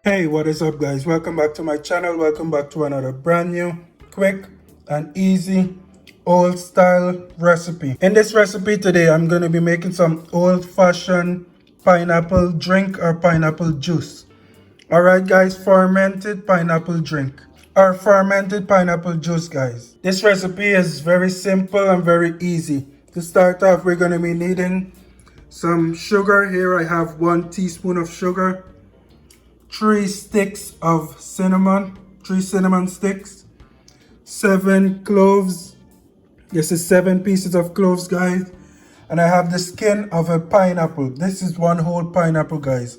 Hey, what is up guys? Welcome back to my channel. Welcome back to another brand new, quick and easy old style recipe. In this recipe today, I'm going to be making some old fashioned pineapple drink or pineapple juice. Alright guys, fermented pineapple drink or fermented pineapple juice guys. This recipe is very simple and very easy. To start off, we're going to be needing some sugar. Here I have 1 teaspoon of sugar. 3 sticks of cinnamon, 3 cinnamon sticks, 7 cloves. This is 7 pieces of cloves guys. And I have the skin of a pineapple. This is 1 whole pineapple guys.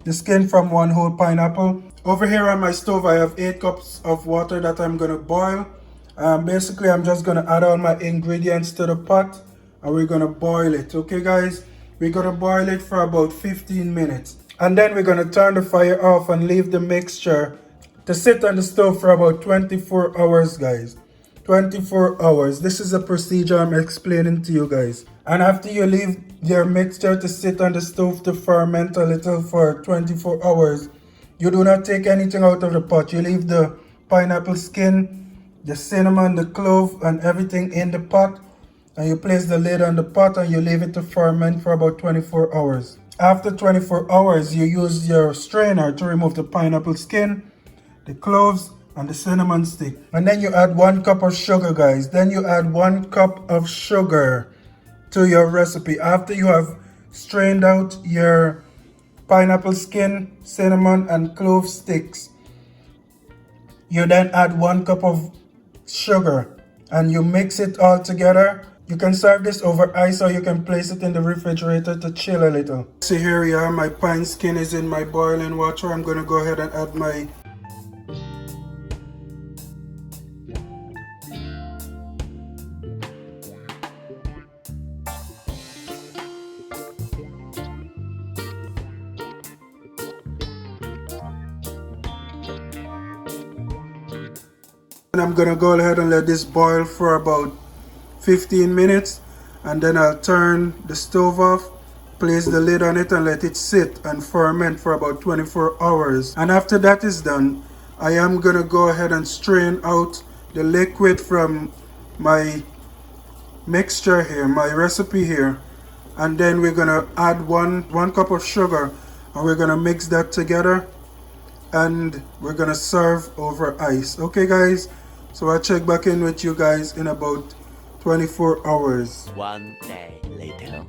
The skin from 1 whole pineapple. Over here on my stove I have 8 cups of water that I'm gonna boil. Basically I'm just gonna add all my ingredients to the pot and we're gonna boil it. Okay guys, we're gonna boil it for about 15 minutes. And then we're going to turn the fire off and leave the mixture to sit on the stove for about 24 hours guys. 24 hours. This is a procedure I'm explaining to you guys. And after you leave your mixture to sit on the stove to ferment a little for 24 hours, you do not take anything out of the pot. You leave the pineapple skin, the cinnamon, the clove and everything in the pot. And you place the lid on the pot and you leave it to ferment for about 24 hours. After 24 hours, you use your strainer to remove the pineapple skin, the cloves, and the cinnamon stick. And then you add 1 cup of sugar, guys. Then you add 1 cup of sugar to your recipe. After you have strained out your pineapple skin, cinnamon, and clove sticks, you then add 1 cup of sugar and you mix it all together. You can serve this over ice or you can place it in the refrigerator to chill a little. See, here we are, my pine skin is in my boiling water. I'm going to go ahead and add my and I'm going to go ahead and let this boil for about 15 minutes and then I'll turn the stove off, place the lid on it and let it sit and ferment for about 24 hours. And after that is done, I am gonna go ahead and strain out the liquid from my mixture here, my recipe here, and then we're gonna add one cup of sugar and we're gonna mix that together and we're gonna serve over ice. Okay guys, so I'll check back in with you guys in about 24 hours. 1 day later.